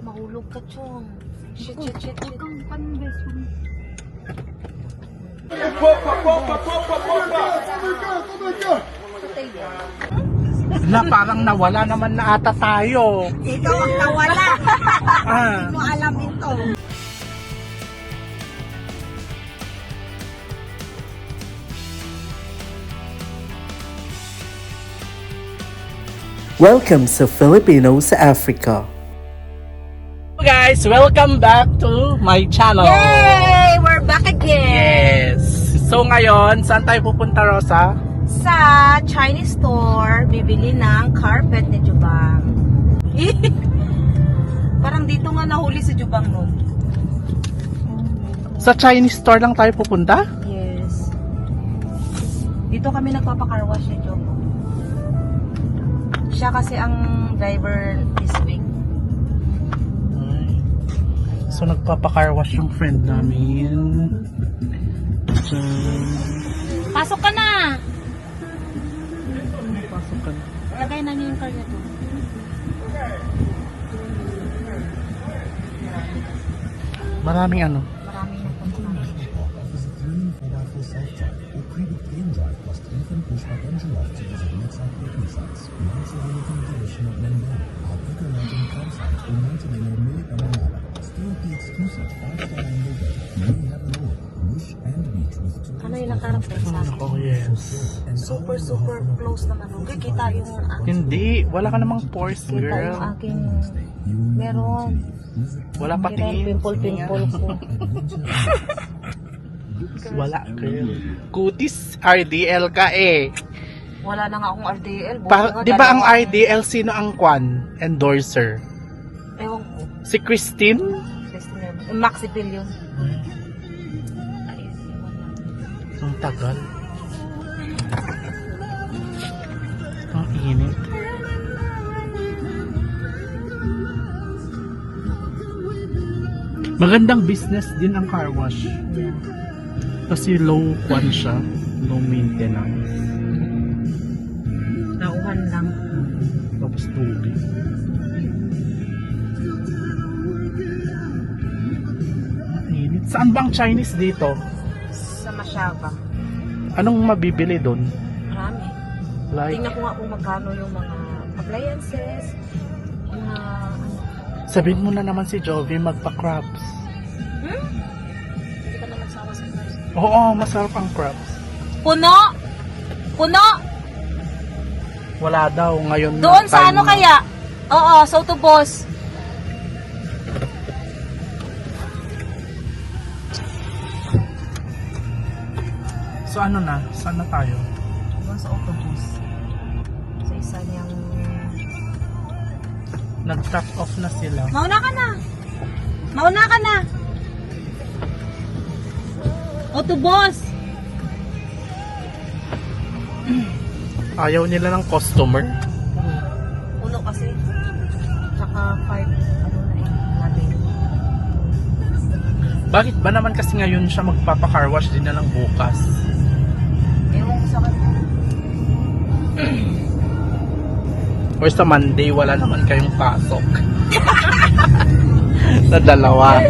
Mahulog ka, Chong. Shit. Huwag kang panbes. Na parang nawala naman na ata tayo. Ikaw ang nawala. Hindi mo alam ito. Welcome sa Filipino sa Africa. Guys, welcome back to my channel. Yay! We're back again. Yes. So ngayon, saan tayo pupunta, Rosa? Sa Chinese store, bibili ng carpet ni Jubang. Parang dito nga nahuli si Jubang nun. Sa Chinese store lang tayo pupunta? Yes. Dito kami nagpapakarwash ni Jubang. Siya kasi ang driver this week. So nagpapacar wash yung friend namin. Pasok ka na! Pasok ka na. Lagay na niyo yung car niya to. Maraming ano. Maraming nagpapakarwash. Ano yung nakarapin sa akin? Oh yes. Super close naman. Okay, kita yung Hindi, wala ka namang pores, kita yung girl. aking meron. Wala Kita pati. yung pimple ko. Wala, girl. Kutis, RDL ka eh. Wala na nga akong RDL. Buti nga, Di ba ang dalawa- RDL, sino ang endorser? Ewan ko. Si Christine? Yung Maxi Pill yun. Ang tagal. Ang init. Magandang business din ang car wash. Yeah. Kasi low kwan siya. Low maintenance. Nauhan lang. Tapos tubig. Ang init. Saan bang Chinese dito? Sa Masyaba. Anong mabibili doon? Marami. Like, Tingnan ko nga kung magkano yung mga appliances. Mga sabihin mo na naman si Jovi magpa-crabs. Hindi ka na nagsama sa first. Oo, masarap ang crabs. Puno! Puno! Wala daw ngayon. Doon na sa time ano na- kaya? Oo, Soto Boss. So ano na? Saan na tayo? Doon sa autobus. Sa isa niyang... Nag-top off na sila. Mauna ka na! Mauna ka na! Autobus! Ayaw nila ng customer. Puno kasi. Tsaka 5, ano na eh, natin. Bakit ba naman kasi ngayon siya magpapa-car wash din na lang bukas? Ewan ko sa kanya. Or sa Monday, wala naman kayong pasok. Sa dalawa.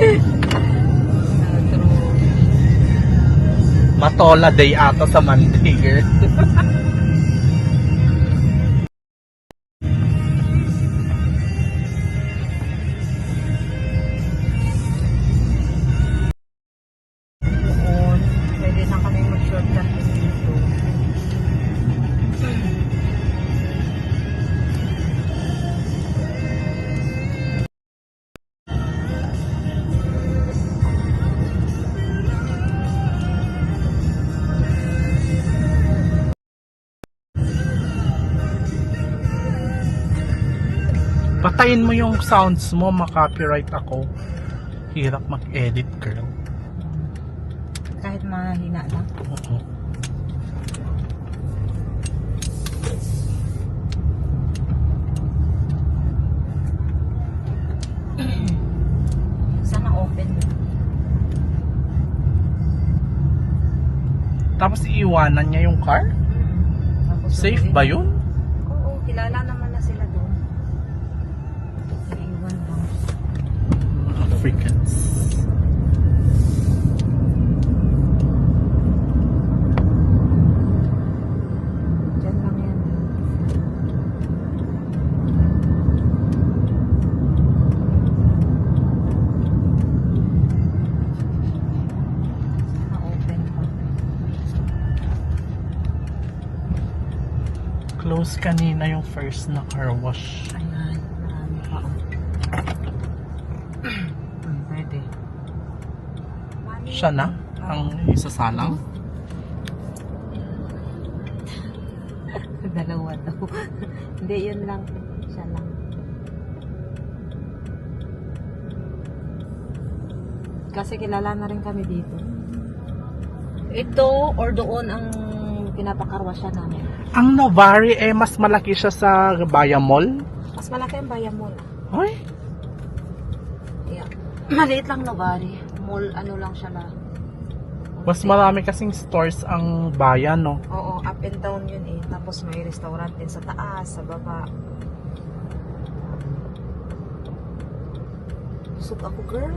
Matola day ata sa Monday, girl. Doon, pwede na kami mag-shortcut dito. Patayin mo yung sounds mo, makopyright ako. Hirap mag-edit, girl. Kahit mahina na. Oo. Sana open. Tapos iiwanan niya yung car? Tapos Safe ulit. ba yun? Oo, kilala naman na sila doon. Naiwan lang. close kanina yung first na car wash. Ayan, marami pa. Pwede. Siya na ang isasalang. Dalawa daw. Hindi, yun lang. Siya lang. Kasi kilala na rin kami dito. Ito or doon ang pinapakarwasya namin. Ang Novari mas malaki siya sa Bayan Mall. Mas malaki ang Bayan Mall. Ay, Yeah. Maliit lang Novari. Mall, ano lang siya na. mas marami kasing stores ang Bayan, no? Oo, up and down yun eh. Tapos may restaurant din sa taas, sa baba. Busog ako, girl.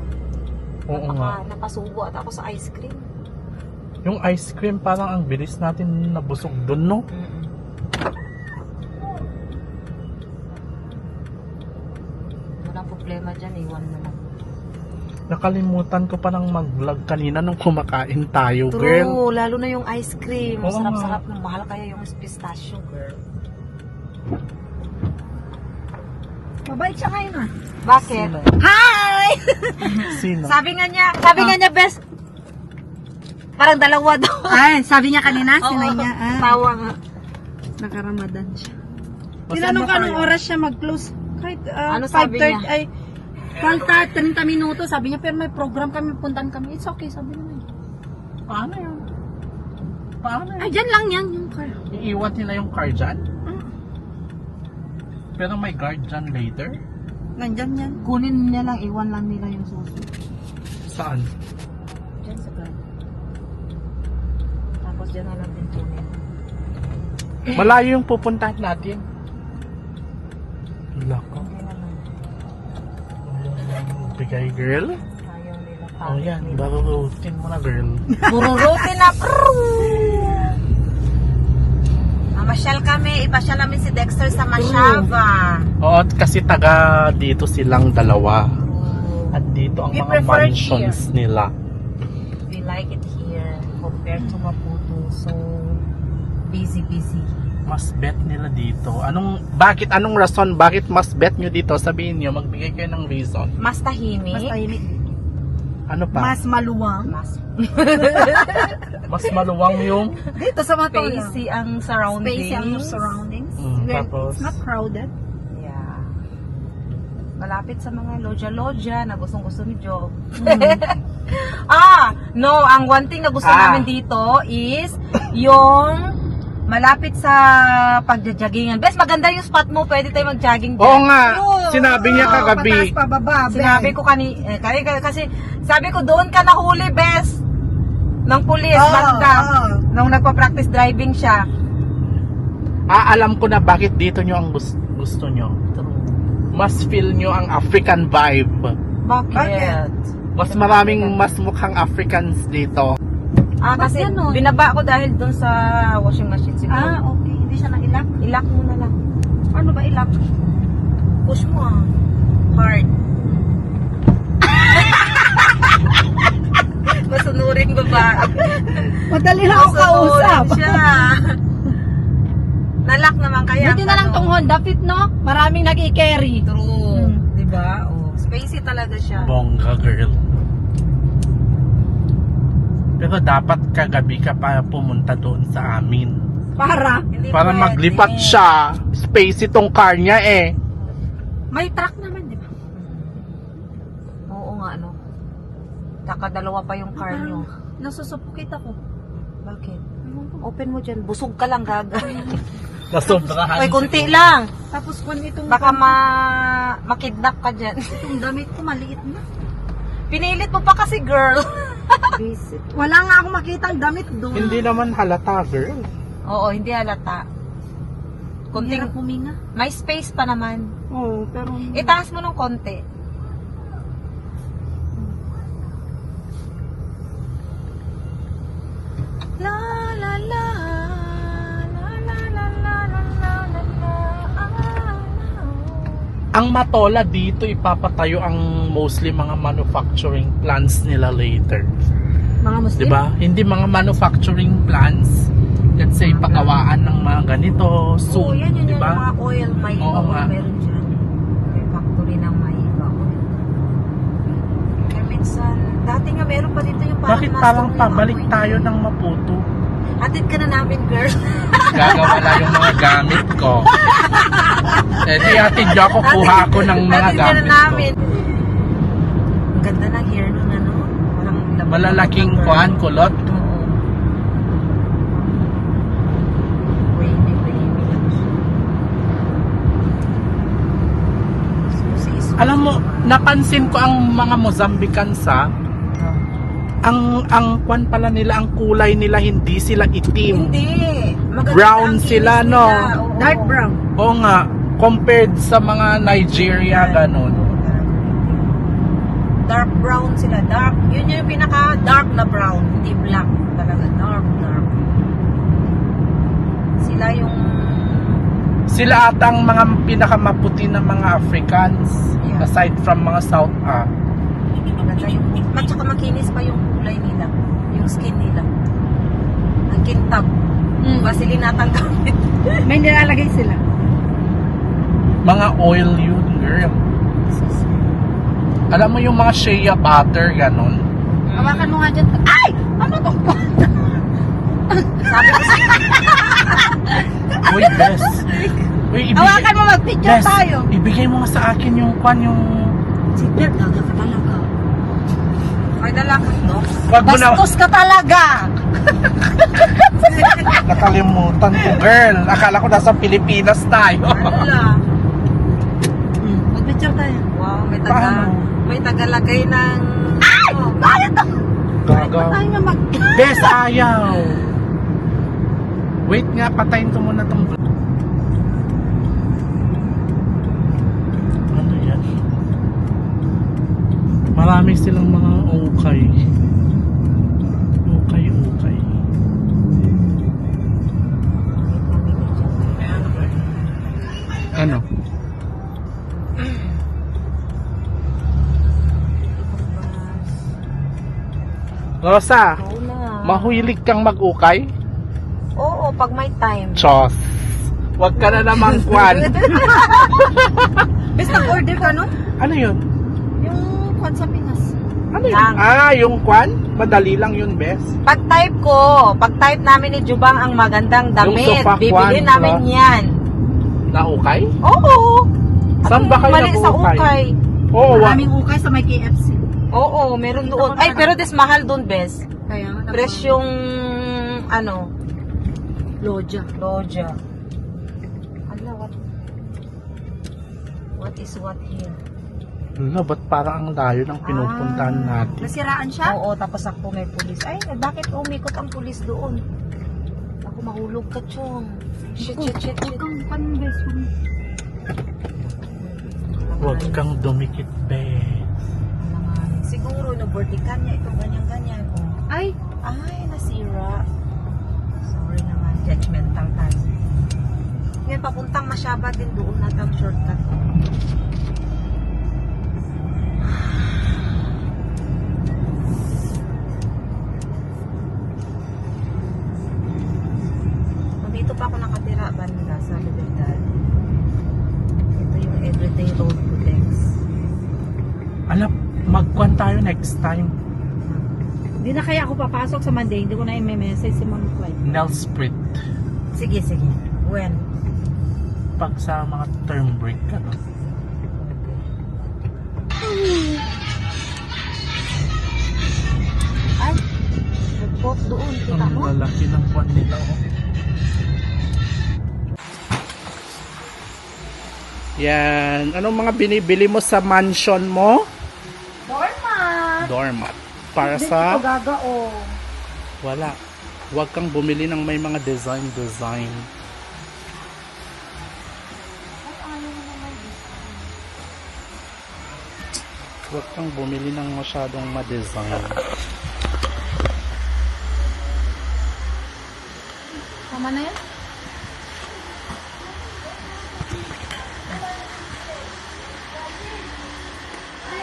Oo nga. Napasubo at ako sa ice cream. Yung ice cream parang ang bilis natin nabusog dun, no? Walang problema dyan, iwan na lang. Nakalimutan ko pa nang mag-vlog kanina nung kumakain tayo, girl. True, lalo na yung ice cream. Oo Sarap-sarap. Mahal kaya yung pistachio, girl. Mabait siya ngayon ah. Bakit? Sino? Hi! Sino? sabi nga niya, best. Parang dalawa daw. Ay, sabi niya kanina, Oo, sinay niya. tawa nga. Nakaramadan siya. Basta Tinanong ka na anong tayo. oras siya mag-close. Kahit Ano sabi 5:30 niya? ay 30 minuto. Sabi niya, pero may program kami, puntan kami. It's okay, sabi niya. Paano yun? Paano yun? Ay, dyan lang yan yung car. Iiwan nila yung car dyan? Pero may guard dyan later? Nandyan yan. Kunin niya lang, iwan lang nila yung susi. Saan? Diyan sa guard. Tapos dyan na lang din kunin. Malayo yung pupuntahan natin. Lako. Hindi na lang. Bigay, girl. Ayaw nila. Oh, yan. Barurutin mo na, girl. Bururutin na. Masyal kami. Ipasyal namin si Dexter sa Mashava. Oo, kasi taga dito silang dalawa. At dito ang We mga prefer it mansions nila. We like it here compared to Maputo. So, busy. Mas bet nila dito. Anong rason? Bakit mas bet nyo dito? Sabihin nyo, magbigay kayo ng reason. Mas tahimik. Mas tahimik. Ano pa? Mas maluwang. Mas maluwang yung... Dito sa Matola. Spacey ang surroundings. Spacey ang surroundings. Tapos... It's not crowded. Yeah. Malapit sa mga loja-loja na gustong-gusto ni Job. Ang one thing na gusto namin dito is yung malapit sa pagja-joggingan. Bes, maganda yung spot mo. Pwede tayo mag-jogging dyan. Oo nga! Sinabi niya kagabi. Pataas pa baba. Sinabi ko kasi sabi ko doon ka nahuli, Bes. Ng pulis, banda. Nung nagpa-practice driving siya. Alam ko na bakit dito nyo ang gusto nyo. Mas feel nyo ang African vibe. Bakit? Mas mukhang Africans dito. Kasi ganun? binaba ko dahil doon sa washing machine siguro. Okay. Hindi siya na-ilak. Ilak mo na lang. Ano ba ilak? Push mo hard. Masunuring baba. Madali na ako kausap. siya. Nalak naman kaya. Buti na lang tong Honda Fit, no? Maraming nag-i-carry. True. Diba? Spacey talaga siya. Bongga, girl. Pero dapat kagabi ka pa pumunta doon sa amin. Para? Hindi Para pwede. maglipat siya. Space itong car niya eh. May truck naman, di ba? Oo nga, no? Kakadalawa pa yung car nyo. Nasusupukit ako. Bakit? Open mo dyan. Busog ka lang, gaga. Nasobrahan. Ay, kunti lang. Tapos kung itong Baka makidnap ka dyan. itong damit ko maliit na. Pinilit mo pa kasi, girl. Visit. Wala nga akong makitang damit doon. Hindi naman halata, girl. Oo, hindi halata. Kunting, Hirap huminga. may space pa naman. Oo, pero... Itaas mo ng konti. La la la la la la la la la la la. Ang Matola dito ipapatayo ang mostly mga manufacturing plants nila later. Mga Muslim? 'Di ba? Hindi mga manufacturing plants. let's say, pagawaan ng mga ganito, Oo, soon, yan yun di yung ba? mga oil, may Oo oil nga. meron dyan. May factory ng may oil. Kaya minsan, dati nga meron pa dito yung Bakit mas parang strong yung pabalik amoy tayo niya. ng Maputo? Atid ka na namin, girl. Gagawa lang yung mga gamit ko. Eh di atid niyo ako, kuha ako ng mga Atid ka na gamit ko. namin. Ang ganda ng hair nun, ano? Parang labas- Malalaking kuhan, kulot. Oo. Wavy lang siya. Alam mo, napansin ko ang mga Mozambicans ang kwan pala nila, ang kulay nila, hindi sila itim. Hindi. Maganda Brown ang sila, kinis no? nila. Oo. Dark brown. Oo nga, compared sa mga Nigeria, ganun. Dark brown sila. Dark. Yun yung pinaka dark na brown. Hindi black. Talaga dark. Sila yung Sila atang mga pinakamaputi ng mga Africans, Yeah. aside from mga South maganda yung at saka makinis pa yung kulay nila. Yung skin nila. Ang kintab. Vaseline natang gamit. May nilalagay sila. mga oil yun, girl. Alam mo yung mga shea butter, ganun. Hawakan mo nga dyan. Ay! Ano to? Sabi ko Uy, Bes. Uy, Hawakan mo, mag-picture Bes, tayo. ibigay mo nga sa akin yung kwan, yung... si Bert, gaga ka talaga. Ay, dalakas, no? Wag mo na... Bastos ka talaga! Nakalimutan ko, girl. Akala ko nasa Pilipinas tayo. Ala. Mag-picture tayo. Wow, Paano? may tagalagay ng... Ay! Bakit to? Gaga. Tayo nga mag... Bes, ayaw. Wait nga, patayin ko muna tong... Ano yan? Marami silang mga ukay. Ukay. Ano? Rosa, Oo na. mahuilig kang mag-ukay? Oo, pag may time. Chos. Wag ka na namang kwan. Bes, nag-order ka nun? Ano yun? Yung kwan sa Pinas. Ano yun? Lang. Ah, yung kwan? Madali lang yun, Bes. Pag type namin ni Jubang ang magandang damit, sofa bibili kwan, namin no? yan. Na ukay? Oo. Saan ba kayo Mali sa nag-ukay? ukay. Oo, Maraming ukay sa may KFC. Oo, meron doon. Ay, pero des mahal doon, Bes. Kaya nga. Presyong, ano, Loja. Loja. Ala, what is what here? Ano, ba't parang ang layo ng pinupuntahan natin? Nasiraan siya? Oo, tapos ako may pulis. Ay, bakit umikot ang pulis doon? Ako mahulog ka, Chong. Shit. Huwag kang kwan, Bes. Huwag kang dumikit, Bes. Siguro, nabortikan niya ito, ganyan-ganyan. Oh. Ay! Ay, nasira. Sorry naman, judgmental tayo. Ngayon, papuntang Masyaba din doon natang shortcut. Dito pa ako nakatira, banda sa Libertad. Ito yung everyday road Budex. Alam, magkwan tayo next time. Hindi na kaya ako papasok sa Monday. Hindi ko na i-message si Ma'am Clyde. Nelsprit. Sige. When? Pag sa mga term break ka, no? Ay, nag-pop doon. Kita Ang mo? lalaki ng kwan nila, oh. Yan. Anong mga binibili mo sa mansion mo? Dormat! Doormat. Para sa... gaga, oh. Wala. Huwag kang bumili ng may mga design. Huwag kang bumili ng masyadong ma-design. Tama na yan?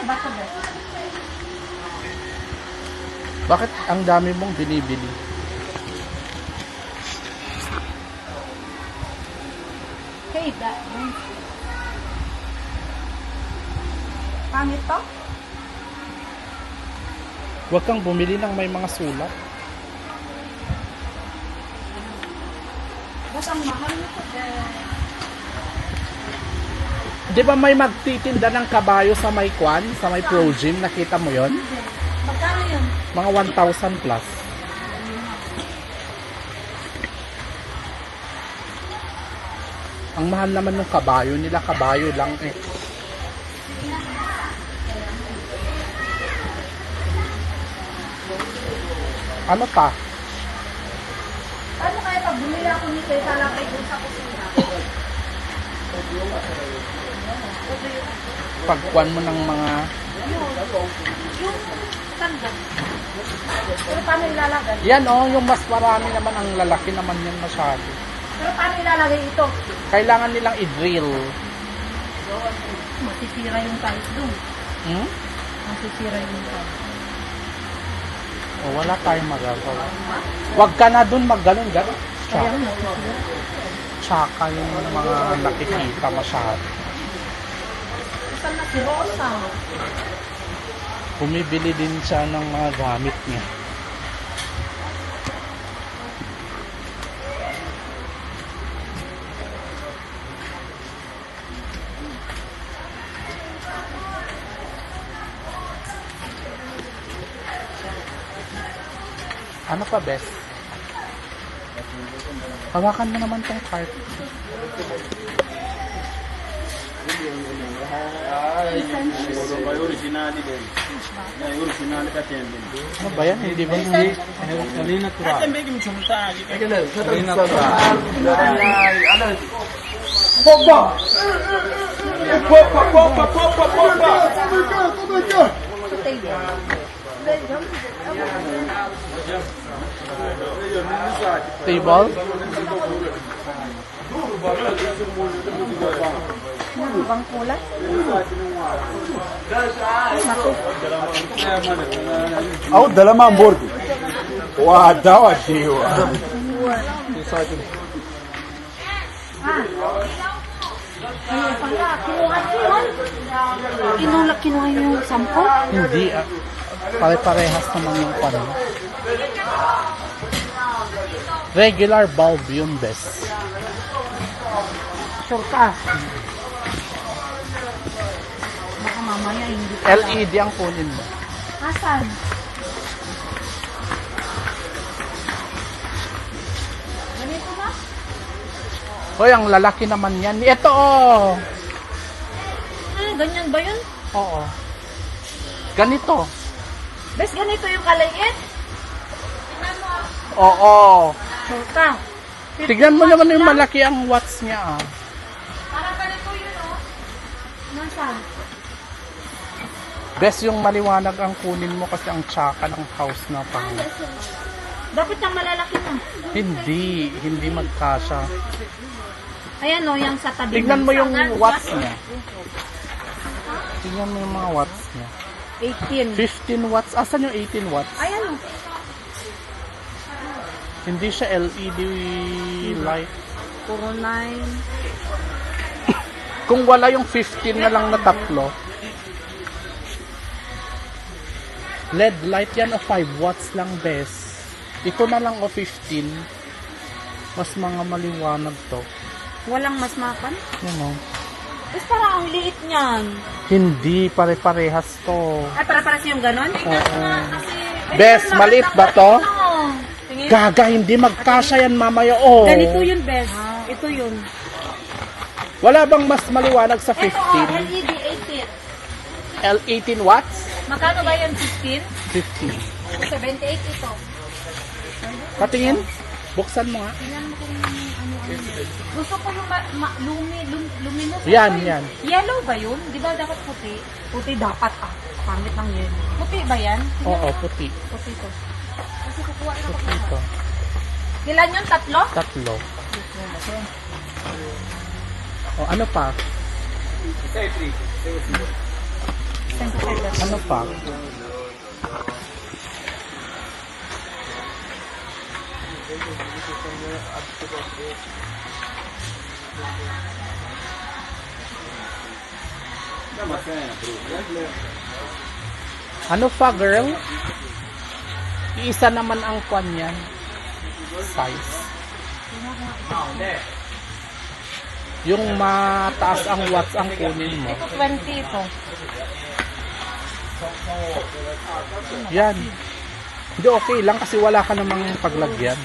Bato, Bes. Bakit ang dami mong binibili? Pangit to? Huwag kang bumili ng may mga sulat. Ba't ang mahal nito? Di ba may magtitinda ng kabayo sa may kwan, sa may Pro Gym? Nakita mo yon? Magkano yun? Mga 1,000 plus. Ang mahal naman ng kabayo nila, kabayo lang eh. Ano pa? Ano kaya pag bumili ako nito, italakay dun sa kusina? Pagkuan mo ng mga... Yung sandok. Pero paano ilalagay? Yan oh, yung mas marami naman, ang lalaki naman yan masyado. Pero paano ilalagay ito? Kailangan nilang i-drill. Masisira yung tiles dun. Hmm? Masisira yung tiles. O, wala tayong magagawa. Huwag ka na dun magganon, gano'n. Kaya masisira. Tsaka yung mga nakikita masyado. Saan na si Rosa? Bumibili din siya ng mga gamit niya. Ano pa, best? Hawakan mo naman tong cart. Ano ba yan? Hindi ba hindi? Table? Ano bang kulay? أو دلما بوردي ودوا ديوا Ano pala? Kinuha niyo yun? Kinuha niyo yung 10? Hindi. Pare-parehas naman yung pano. Regular bulb yung best. Sure ka? Baka mamaya hindi ka. LED ang kunin mo. Asan? Ganito na? Hoy, ang lalaki naman yan. Ito oh! Ganyan ba yun? Oo. Ganito. Bes, ganito yung kaliit? Oo. Sure ka? Tignan mo naman yung malaki ang watts niya ah. Parang ganito yun, oh. Nasaan? Best yung maliwanag ang kunin mo kasi ang tsaka ng house na pang. Dapat yung malalaki na. Hindi magkasya. Ayan, oh, yung sa tabi. Tignan mo yung watts niya. Tignan mo yung mga watts niya. 18. 15 watts. Asan yung 18 watts? Ayan, oh. Hindi siya LED light. Puro 9. Kung wala yung 15 na lang na tatlo, LED light yan o 5 watts lang best. Ito na lang o 15. Mas mga maliwanag to. Walang mas mapan? You know. Tapos parang ang liit niyan. Hindi, pare-parehas to. Ay, para yung ganon? Oo. Best, maliit ba to? Tingin. Gaga, hindi magkasya yan mamaya. Oh. Ganito yun, Bes. Ito yun. Wala bang mas maliwanag sa 15? Ito, LED 18 watts? 18. Magkano ba yun? 15? 15. 78 ito. Patingin? Buksan mo nga. Gusto ko yung luminous. Yan, Ano yan. Yellow ba yun? Di ba dapat puti? Puti dapat ah. Pangit ng yellow. Puti ba yan? Oo, puti. Puti to. Kasi kukuha na Puti ako. ito. Ilan yun? Tatlo? Tatlo. O, ano pa? Ano pa? Ano pa, girl? Iisa naman ang kwan yan. Size. Yung mataas ang watts ang kunin mo. Ito 20 ito. Yan. Hindi, okay lang kasi wala ka namang paglagyan.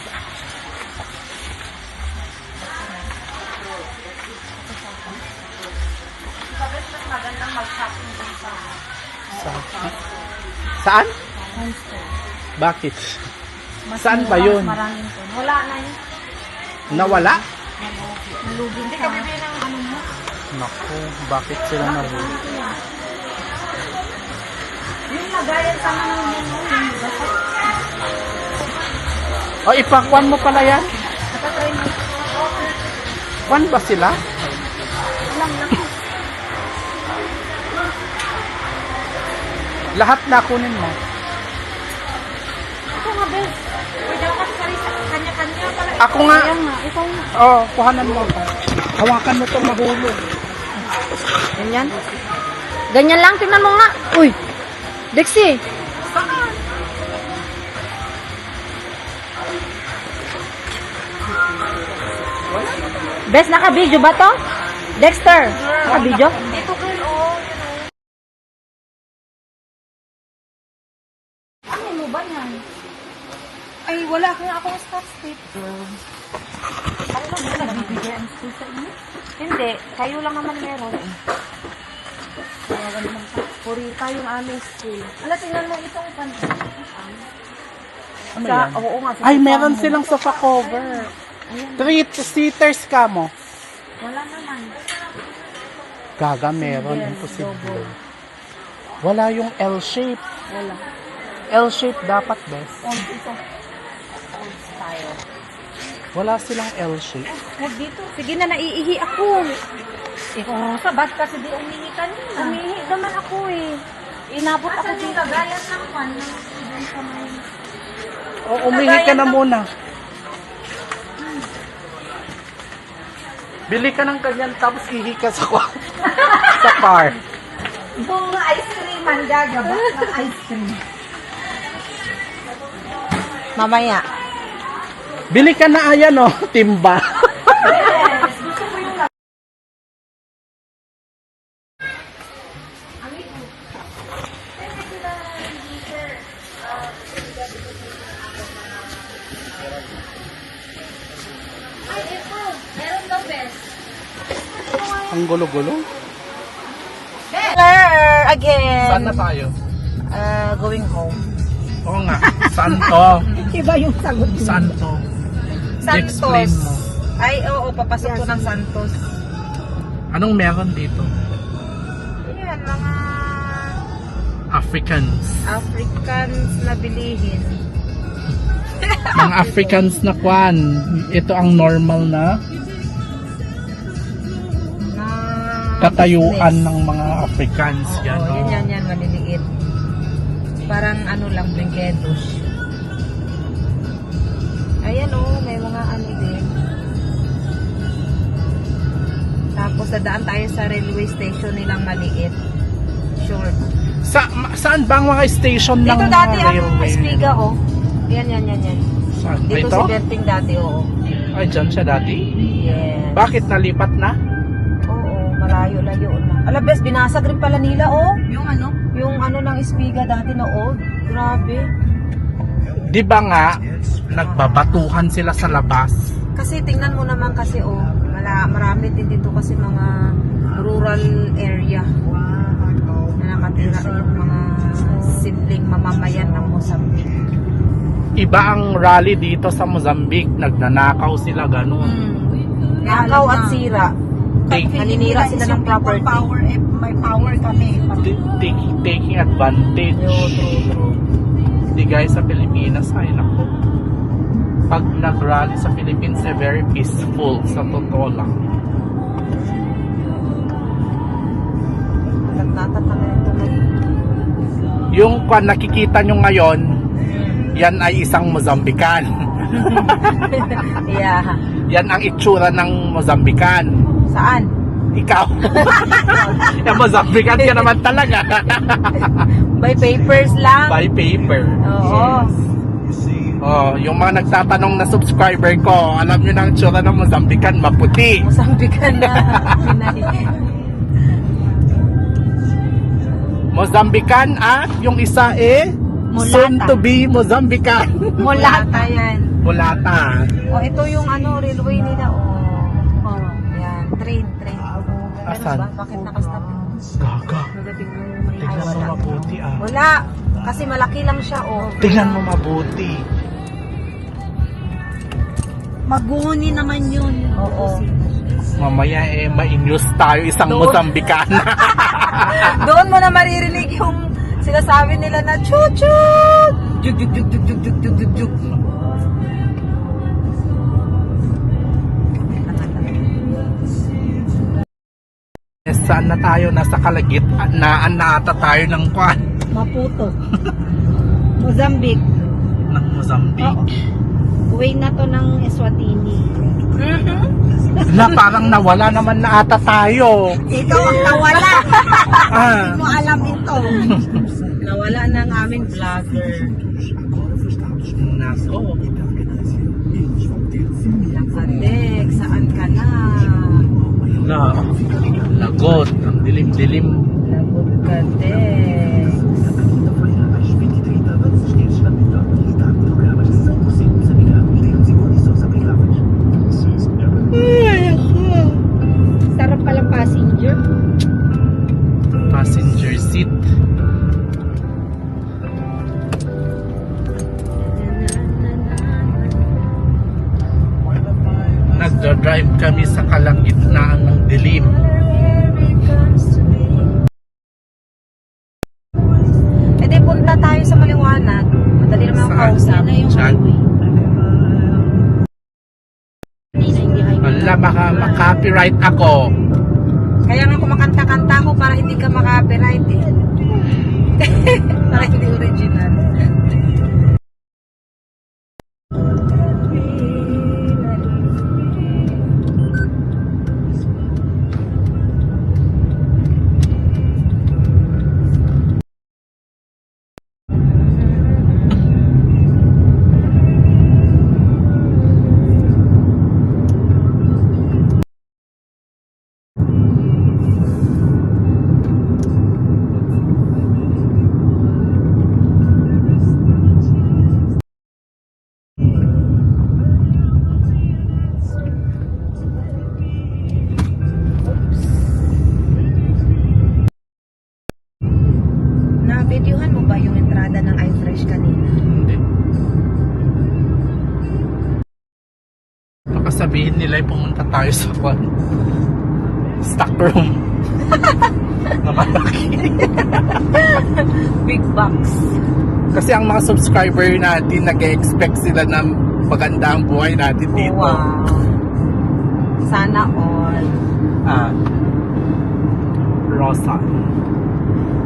Saan? Bakit? Saan ba yun? Maraming to. Wala na yun. Nawala? Nalugi. Hindi ka bibili ng ano mo. Naku, bakit sila nahuli? Yung lagayan sa mga yun. O, ipakwan mo pala yan? Nakatry mo. Kwan ba sila? Alam na. Lahat na kunin mo. Ito nga, Bes. Pwede ako kasi sa kanya-kanya pala. Ako nga. Ayan nga. Ikaw nga. Oh, kuhanan mo. Hawakan mo itong mahulog. Ganyan. Ganyan lang. Tingnan mo nga. Uy. Dexy. Bes, naka-video ba to? Dexter, naka-video? Dito girl, oh. Ano mo ba yan? Ay, wala akong scotch tape. Ano lang ba nagbibigay ang school sa inyo? Hindi, kayo lang naman meron. Purita yung aming school. Ala, tingnan mo itong pansin. Ano yan? Oo nga. Ay, meron silang sofa cover. 3-seaters ka mo. Wala naman. Gaga, meron. Imposible. Wala yung L-shape. Wala. L-shape dapat, best. Old ito. Old style. Wala silang L-shape. Huwag dito. Sige na, naiihi ako. Ikaw, Rosa, ba't kasi di umihi ka nila? Umihi naman ako eh. Inabot ako dito. Lagayan ng pan. O, umihi ka na muna. Bili ka ng ganyan tapos ihi ka sa sa car. Bunga ice cream man gagaba ng ice cream. Mamaya. Bili ka na ayan o, timba. Ang gulo-gulo. Again. Saan na tayo? Going home. Oo nga. Saan to? Iba yung sagot. Saan to? I-explain Santos. mo. Ay, oo, papasok ko ng Santos. Anong meron dito? Yan, mga Africans. Africans na bilihin. Mga Africans na kwan. Ito ang normal na Na katayuan business. ng mga Africans. Oo, Yan o. yan, maliliit. Parang ano lang, brinquedos. Ayan oh, may mga ano din. Tapos dadaan tayo sa railway station nilang maliit. Short. Saan ba ang mga station ng Dito dati ang railway? Espiga oh. Yan. Saan? Dito Ito? si Berting dati oo. Ay, dyan siya dati? Yes. Bakit nalipat na? Oo, malayo-layo na. Alabes, binasag rin pala nila oh. Yung ano? Yung ano ng Espiga dati na old. Grabe. Di ba nga, nagbabatuhan sila sa labas? Kasi tingnan mo naman kasi oh, marami din dito kasi mga rural area na nakatira yung mga simpleng mamamayan ng Mozambique. Iba ang rally dito sa Mozambique, nagnanakaw sila ganun. Nakaw at sira. Take- Naninira sila ng property. May power kami. Taking advantage. True. Di guys, sa Pilipinas, ay naku. Pag nag-rally sa Philippines, very peaceful, sa totoo lang. Nagtatat naman ito may Yung kwan nakikita nyo ngayon, yan ay isang Mozambican. yeah. Yan ang itsura ng Mozambican. Saan? Ikaw. Yung Mozambican ka naman talaga. By papers lang. By paper. Oo. Oh, yung mga nagtatanong na subscriber ko, alam nyo na ang tsura ng Mozambican, maputi. Mozambican na Pinay. Mozambican at yung isa Mulata. soon to be Mozambican. Mulata yan. Mulata. O, ito yung ano, railway nila. O, Oh. yan. Train. Asan? Ano ba? Bakit nakastop? Gaga. Nagabing may Tingnan mo wala. mabuti ah. Wala. Kasi malaki lang siya, o. Tingnan mo mabuti. Maguni naman yun. Oo. Mamaya ma-inuse tayo isang Doon. Mozambicana. Doon mo na maririnig yung sinasabi nila na chut-chut! Juk, juk, juk, juk, juk, juk, juk, juk, juk. Saan na tayo? Nasa kalagitnaan na ata tayo ng kwan. Maputo. Mozambique. Ng Mozambique. Uwi na to ng Eswatini. Na parang nawala naman na ata tayo. Ikaw ang nawala. Ah. Hindi mo alam ito. Nawala ng aming vlogger. Nako. Nakadek, saan ka na? Na, lagot. Ang dilim-dilim. Lagot ka, Dek. Sarap pala passenger. Passenger seat. Nagdadrive kami sa kalagitnaan ng dilim. E di punta tayo sa maliwanag. Madali naman ang Saan? kausap. Yan na yung Saan? highway. Hindi highway. Ala, baka makapiright ako. Kaya nga kumakanta-kanta ko para hindi ka maka-copyright eh. Para hindi original. Na-videohan mo ba yung entrada ng iFresh kanina? Hindi. Baka sabihin nila pumunta tayo sa kwan. Stock room. Na malaki. Big box. Kasi ang mga subscriber natin nag-expect sila na maganda ang buhay natin dito. Wow. Sana all. Rosa.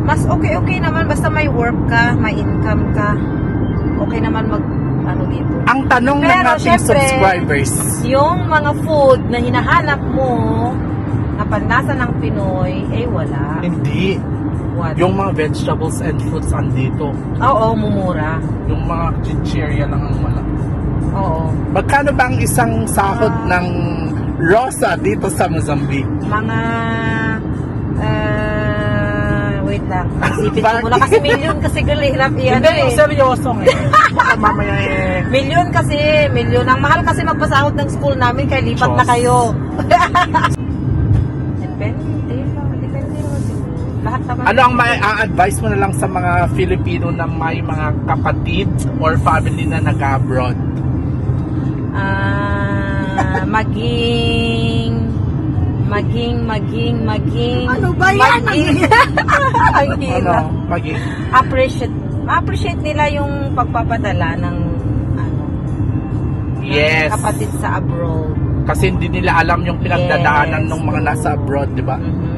Mas okay naman basta may work ka, may income ka. Okay naman mag ano dito. Ang tanong ng Pero ating syempre, subscribers, yung mga food na hinahanap mo na panlasa ng Pinoy, eh wala. hindi. What? Yung mga vegetables and fruits andito. Oo, mumura. Yung mga chichirya lang ang wala. Oo. Magkano ba ang isang sahod ng Rosa dito sa Mozambique? Mga wait lang. Isipin ko muna kasi million kasi hirap iyan Hindi, eh. yung seryoso ngayon. Baka mamaya Million kasi, million. Ang mahal kasi magpasahod ng school namin kaya lipat na Diyos. kayo. Depende naman siguro. Lahat naman. Ano ang ma-advise mo na lang sa mga Filipino na may mga kapatid or family na nag-abroad? Maging Ano ba yan? ang hirap. Appreciate nila yung pagpapadala ng ano Yes. kapatid sa abroad. Kasi hindi nila alam yung pinagdadaanan Yes. ng mga nasa abroad, di ba? Mhm.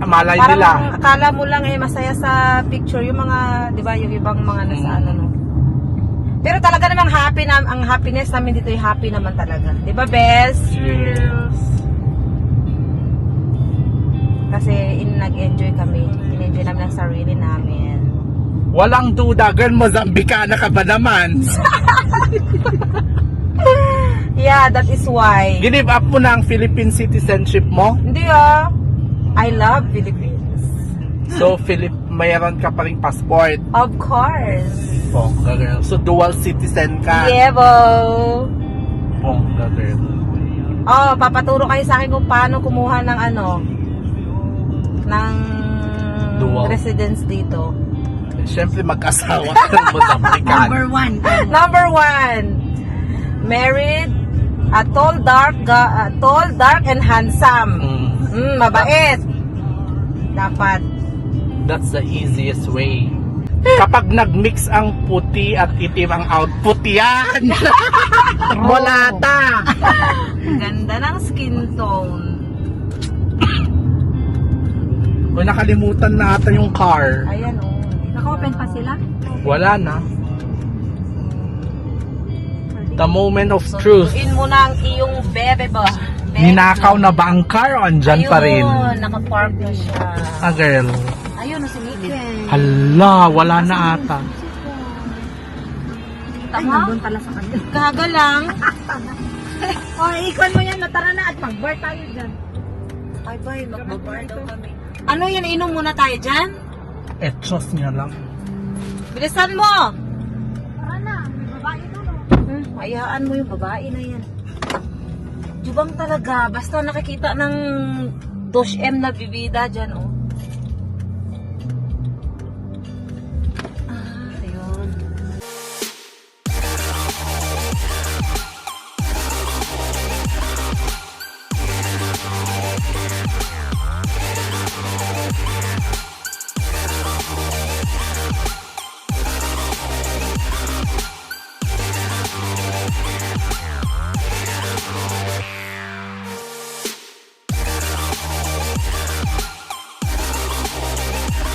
Malay Parang nila. akala mo lang masaya sa picture yung mga, 'di ba, yung ibang mga nasa ano no. Pero talaga namang happy ang happiness namin dito ay happy naman talaga. 'Di ba, Bes? Yes. Kasi nag-enjoy kami. In-enjoy namin ang sarili namin. Walang duda, girl, Mozambicana ka ba naman? Yeah, that is why. Give up mo na ang Philippine citizenship mo? Hindi I love Philippines. So, mayroon ka pa ring passport. Of course. Bongga, girl. So, dual citizen ka. Yevo. Bongga, girl. Oh, papaturo kayo sa akin kung paano kumuha ng ng Dual. residence dito. Siyempre, mag-asawa ka ng Mozambicana. Number 1. Number 1, married, a tall, dark and handsome. Mabait. Dapat. That's the easiest way. Kapag nag-mix ang puti at itim ang output, yan! Molata! Ganda ng skin tone. O nakalimutan na ata yung car. Ayan Naka-open pa sila? Wala na. The moment of truth. Susuin mo na ang iyong bebe ba? Ninakaw na ba ang car o andyan pa rin? Ayun, nakapark na siya. Ah, girl. Ayun, sumilip. Hala, wala na ata. Ay, nandun pala sa kanila. Gaga lang. O, ikon mo yan. Tara na at mag-bar tayo dyan. Ay, bay, magbabar daw kami. Ano yan, inom muna tayo dyan? Etchos niya lang. Bilisan mo! Tara na. May babae doon. Hayaan mo yung babae na yan. Jubang talaga, basta nakikita ng 2M na bibida dyan,